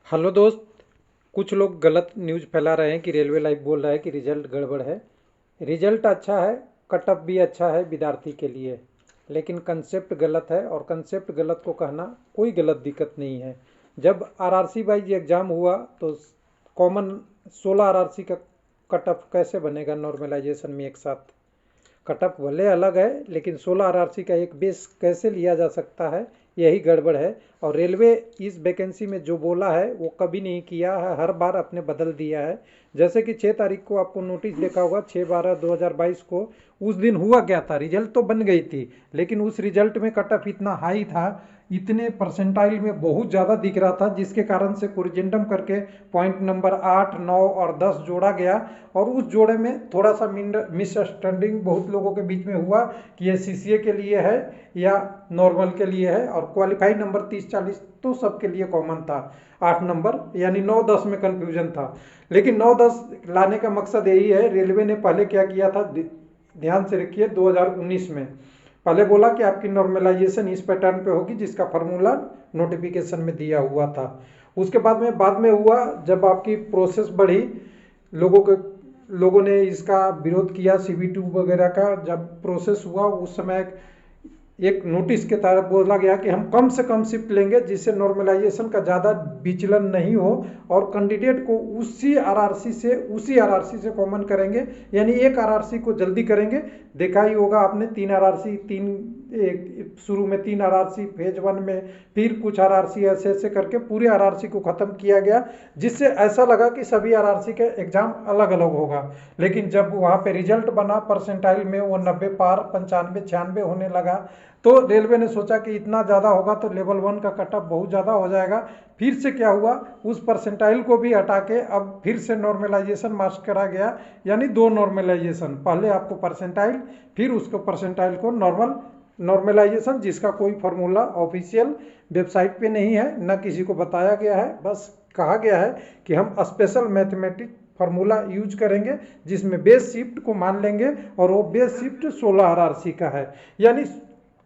Hello दोस्त। कुछ लोग गलत न्यूज़ फैला रहे हैं कि रेलवे लाइव बोल रहा है कि रिजल्ट गड़बड़ है। रिजल्ट अच्छा है, कट ऑफ भी अच्छा है विद्यार्थी के लिए, लेकिन कंसेप्ट गलत है। और कंसेप्ट गलत को कहना कोई गलत दिक्कत नहीं है। जब आरआरसी वाइज एग्ज़ाम हुआ तो कॉमन 16 आरआरसी का कट ऑफ कैसे बनेगा नॉर्मलाइजेशन में एक साथ? कटअप भले अलग है, लेकिन 16 आरआरसी का एक बेस कैसे लिया जा सकता है? यही गड़बड़ है। और रेलवे इस वैकेंसी में जो बोला है वो कभी नहीं किया है, हर बार अपने बदल दिया है। जैसे कि 6 तारीख को आपको नोटिस देखा होगा, 6/12/2022 को। उस दिन हुआ क्या था? रिजल्ट तो बन गई थी, लेकिन उस रिजल्ट में कटअप इतना हाई था, इतने परसेंटाइल में बहुत ज़्यादा दिख रहा था, जिसके कारण से कोरिजेंडम करके पॉइंट नंबर 8, 9 और 10 जोड़ा गया। और उस जोड़े में थोड़ा सा मिसअंडरस्टैंडिंग बहुत लोगों के बीच में हुआ कि ये सीसीए के लिए है या नॉर्मल के लिए है। और क्वालिफाइड नंबर 30-40 तो सबके लिए कॉमन था, 8 नंबर यानी 9-10 में कन्फ्यूजन था। लेकिन 9-10 लाने का मकसद यही है। रेलवे ने पहले क्या किया था, ध्यान से रखिए, 2019 में पहले बोला कि आपकी नॉर्मलाइजेशन इस पैटर्न पे होगी, जिसका फार्मूला नोटिफिकेशन में दिया हुआ था। उसके बाद में हुआ, जब आपकी प्रोसेस बढ़ी, लोगों के लोगों ने इसका विरोध किया, सीबी2 वगैरह का जब प्रोसेस हुआ, उस समय एक नोटिस के तहत बोला गया कि हम कम से कम शिफ्ट लेंगे, जिससे नॉर्मलाइजेशन का ज़्यादा विचलन नहीं हो, और कैंडिडेट को उसी आरआरसी से कॉमन करेंगे, यानी एक आरआरसी को जल्दी करेंगे। देखा ही होगा आपने, 3 आरआरसी, शुरू में 3 आरआरसी फेज 1 में, फिर कुछ आरआरसी ऐसे ऐसे करके पूरे आरआरसी को ख़त्म किया गया, जिससे ऐसा लगा कि सभी आरआरसी के एग्ज़ाम अलग अलग होगा। लेकिन जब वहाँ पे रिजल्ट बना परसेंटाइल में, वो 90 पार, 95, 96 होने लगा, तो रेलवे ने सोचा कि इतना ज़्यादा होगा तो लेवल 1 का कट ऑफ बहुत ज़्यादा हो जाएगा। फिर से क्या हुआ, उस परसेंटाइल को भी हटा के अब फिर से नॉर्मलाइजेशन मार्च करा गया, यानी 2 नॉर्मलाइजेशन, पहले आपको परसेंटाइल, फिर उसको परसेंटाइल को नॉर्मलाइजेशन, जिसका कोई फार्मूला ऑफिशियल वेबसाइट पे नहीं है, न किसी को बताया गया है। बस कहा गया है कि हम स्पेशल मैथमेटिक फार्मूला यूज करेंगे, जिसमें बेस शिफ्ट को मान लेंगे, और वो बेस शिफ्ट 16 आरआरसी का है। यानी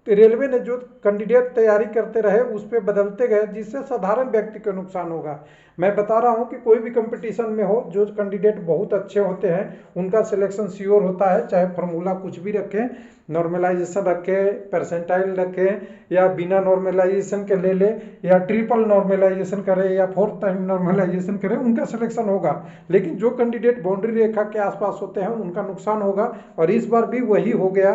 रेलवे ने जो कैंडिडेट तैयारी करते रहे उस पर बदलते गए, जिससे साधारण व्यक्ति को नुकसान होगा। मैं बता रहा हूं कि कोई भी कंपटीशन में हो, जो कैंडिडेट बहुत अच्छे होते हैं उनका सिलेक्शन श्योर होता है, चाहे फार्मूला कुछ भी रखें, नॉर्मलाइजेशन रखें, परसेंटाइल रखें, या बिना नॉर्मलाइजेशन के ले ले, या ट्रिपल नॉर्मलाइजेशन करें, या 4th टाइम नॉर्मलाइजेशन करें, उनका सिलेक्शन होगा। लेकिन जो कैंडिडेट बाउंड्री रेखा के आसपास होते हैं उनका नुकसान होगा। और इस बार भी वही हो गया।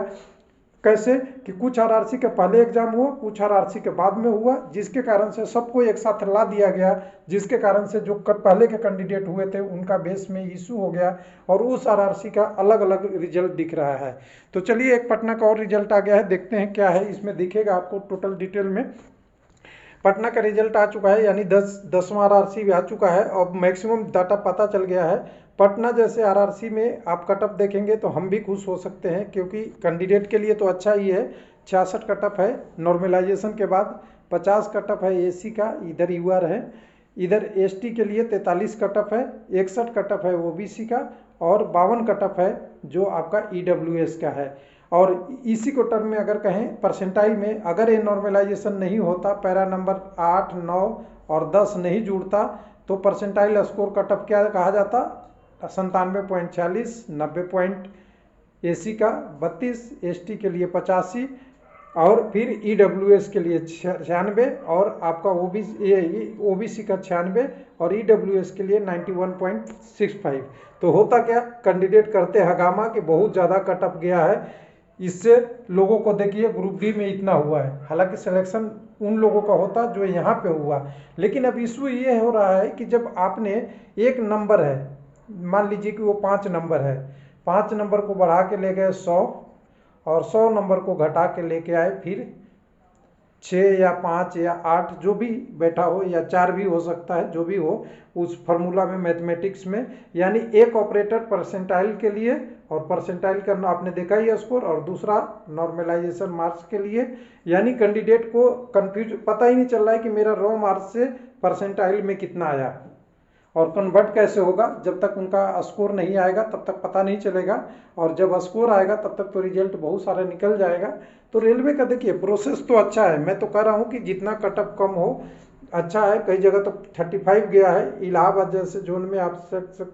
कैसे कि कुछ आरआरसी के पहले एग्जाम हुआ, कुछ आरआरसी के बाद में हुआ, जिसके कारण से सबको एक साथ ला दिया गया, जिसके कारण से जो पहले के कैंडिडेट हुए थे उनका बेस में इशू हो गया, और उस आरआरसी का अलग अलग रिजल्ट दिख रहा है। तो चलिए, एक पटना का और रिजल्ट आ गया है, देखते हैं क्या है इसमें। दिखेगा आपको टोटल डिटेल में। पटना का रिजल्ट आ चुका है, यानी 10वां आरआरसी आ चुका है। अब मैक्सिमम डाटा पता चल गया है। पटना जैसे आरआरसी में आप कटअप देखेंगे तो हम भी खुश हो सकते हैं, क्योंकि कैंडिडेट के लिए तो अच्छा ही है। 66 कटअप है नॉर्मलाइजेशन के बाद, 50 कटअप है एसी का, इधर यूआर है। इधर एसटी के लिए 43 कटअप है, 61 कटअप है ओबीसी का, और 52 कटअप है जो आपका ईडब्ल्यूएस का है। और इसी को टर्म में अगर कहें परसेंटाइल में, अगर ये नॉर्मलाइजेशन नहीं होता, पैरा नंबर 8, 9 और 10 नहीं जुड़ता, तो परसेंटाइल स्कोर कटअप क्या कहा जाता? 97.46, 90 पॉइंट एसी का, 32 एसटी के लिए 85, और फिर ईडब्ल्यूएस के लिए 96, और आपका ओबीसी का 96, और ईडब्ल्यूएस के लिए 91.65। तो होता क्या, कैंडिडेट करते हगामा कि बहुत ज़्यादा कटअप गया है, इससे लोगों को देखिए ग्रुप डी में इतना हुआ है। हालांकि सिलेक्शन उन लोगों का होता जो यहाँ पे हुआ, लेकिन अब इशू ये हो रहा है कि जब आपने एक नंबर है, मान लीजिए कि वो 5 नंबर है, 5 नंबर को बढ़ा के ले गए 100, और 100 नंबर को घटा के लेके आए फिर 6 या 5 या 8 जो भी बैठा हो, या 4 भी हो सकता है, जो भी हो उस फार्मूला में, मैथमेटिक्स में। यानी एक ऑपरेटर परसेंटाइल के लिए, और परसेंटाइल करना आपने देखा ही स्कोर, और दूसरा नॉर्मलाइजेशन मार्क्स के लिए। यानी कैंडिडेट को कंफ्यूज, पता ही नहीं चल रहा है कि मेरा रॉ मार्क्स से परसेंटाइल में कितना आया, और कन्वर्ट कैसे होगा। जब तक उनका स्कोर नहीं आएगा तब तक पता नहीं चलेगा, और जब स्कोर आएगा तब तक तो रिजल्ट बहुत सारा निकल जाएगा। तो रेलवे का देखिए प्रोसेस तो अच्छा है, मैं तो कह रहा हूँ कि जितना कटअप कम हो, अच्छा है, कई जगह तो 35 गया है। इलाहाबाद जैसे जोन में आप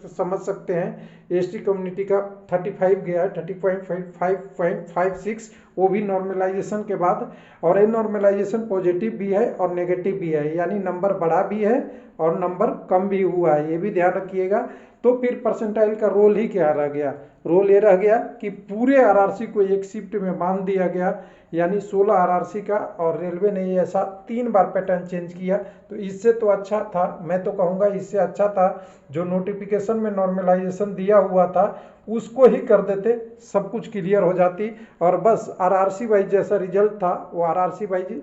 समझ सकते हैं एसटी कम्युनिटी का 35 गया है, 30.56, वो भी नॉर्मलाइजेशन के बाद। और ये नॉर्मलाइजेशन पॉजिटिव भी है और नेगेटिव भी है, यानी नंबर बढ़ा भी है और नंबर कम भी हुआ है, ये भी ध्यान रखिएगा। तो फिर परसेंटाइल का रोल ही क्या रह गया? रोल ये रह गया कि पूरे आरआरसी को एक शिफ्ट में बांध दिया गया, यानी 16 आरआरसी का, और रेलवे ने ये ऐसा 3 बार पैटर्न चेंज किया। तो इससे तो अच्छा था, मैं तो कहूँगा इससे अच्छा था जो नोटिफिकेशन में नॉर्मलाइजेशन दिया हुआ था उसको ही कर देते, सब कुछ क्लियर हो जाती। और बस आरआरसी वाइज जैसा रिजल्ट था वो आरआरसी वाइज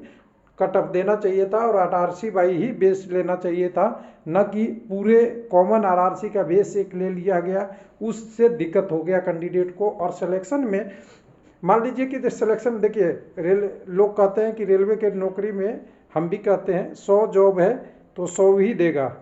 कट ऑफ देना चाहिए था और आरआरसी बाई ही बेस लेना चाहिए था, न कि पूरे कॉमन आरआरसी का बेस एक ले लिया गया। उससे दिक्कत हो गया कैंडिडेट को। और सिलेक्शन में मान लीजिए कि सिलेक्शन देखिए, लोग कहते हैं कि रेलवे के नौकरी में, हम भी कहते हैं 100 जॉब है तो 100 ही देगा,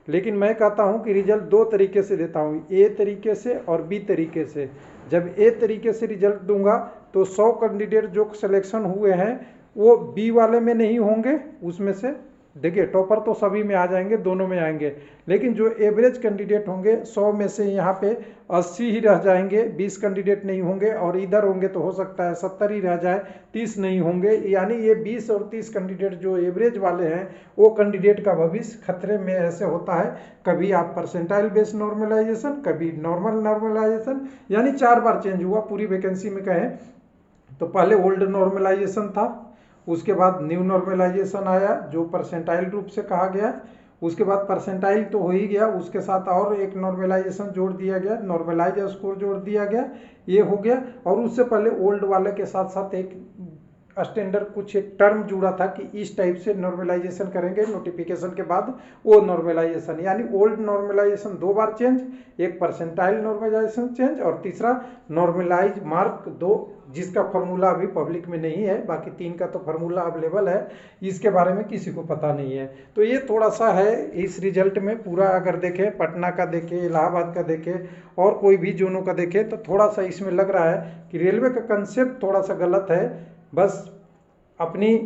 लेकिन मैं कहता हूं कि रिजल्ट 2 तरीके से देता हूं, ए तरीके से और बी तरीके से। जब ए तरीके से रिजल्ट दूंगा तो 100 कैंडिडेट जो सिलेक्शन हुए हैं वो बी वाले में नहीं होंगे, उसमें से देखिए टॉपर तो सभी में आ जाएंगे, दोनों में आएंगे, लेकिन जो एवरेज कैंडिडेट होंगे 100 में से यहाँ पे 80 ही रह जाएंगे, 20 कैंडिडेट नहीं होंगे, और इधर होंगे तो हो सकता है 70 ही रह जाए, 30 नहीं होंगे। यानी ये 20 और 30 कैंडिडेट जो एवरेज वाले हैं वो कैंडिडेट का भविष्य खतरे में ऐसे होता है। कभी आप परसेंटाइल बेस्ड नॉर्मलाइजेशन, कभी नॉर्मल नॉर्मलाइजेशन, यानी 4 बार चेंज हुआ पूरी वैकेंसी में कहें तो। पहले ओल्ड नॉर्मलाइजेशन था, उसके बाद न्यू नॉर्मलाइजेशन आया जो परसेंटाइल रूप से कहा गया, उसके बाद परसेंटाइल तो हो ही गया, उसके साथ और एक नॉर्मलाइजेशन जोड़ दिया गया, नॉर्मलाइज स्कोर जोड़ दिया गया, ये हो गया। और उससे पहले ओल्ड वाले के साथ साथ एक स्टैंडर्ड कुछ एक टर्म जुड़ा था कि इस टाइप से नॉर्मलाइजेशन करेंगे नोटिफिकेशन के बाद, वो नॉर्मलाइजेशन, यानी ओल्ड नॉर्मलाइजेशन 2 बार चेंज, एक परसेंटाइल नॉर्मलाइजेशन चेंज, और तीसरा नॉर्मलाइज मार्क 2, जिसका फॉर्मूला अभी पब्लिक में नहीं है, बाकी 3 का तो फार्मूला अवेलेबल है, इसके बारे में किसी को पता नहीं है। तो ये थोड़ा सा है इस रिजल्ट में। पूरा अगर देखें, पटना का देखें, इलाहाबाद का देखें और कोई भी जोनों का देखें, तो थोड़ा सा इसमें लग रहा है कि रेलवे का कंसेप्ट थोड़ा सा गलत है। बस अपनी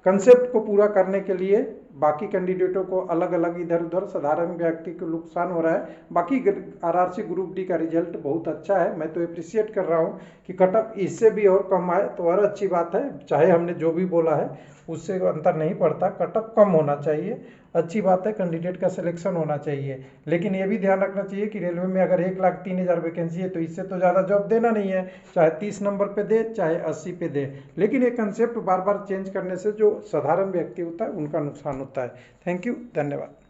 कंसेप्ट को पूरा करने के लिए बाकी कैंडिडेटों को अलग अलग इधर उधर साधारण व्यक्ति को नुकसान हो रहा है। बाकी आरआरसी ग्रुप डी का रिजल्ट बहुत अच्छा है, मैं तो अप्रिशिएट कर रहा हूँ कि कटअप इससे भी और कम आए तो और अच्छी बात है। चाहे हमने जो भी बोला है उससे अंतर नहीं पड़ता, कटअप कम होना चाहिए, अच्छी बात है, कैंडिडेट का सिलेक्शन होना चाहिए। लेकिन ये भी ध्यान रखना चाहिए कि रेलवे में अगर 1,03,000 वैकेंसी है तो इससे तो ज़्यादा जॉब देना नहीं है, चाहे 30 नंबर पे दे चाहे 80 पे दे। लेकिन ये कंसेप्ट बार बार चेंज करने से जो साधारण व्यक्ति होता है उनका नुकसान होता है। थैंक यू, धन्यवाद।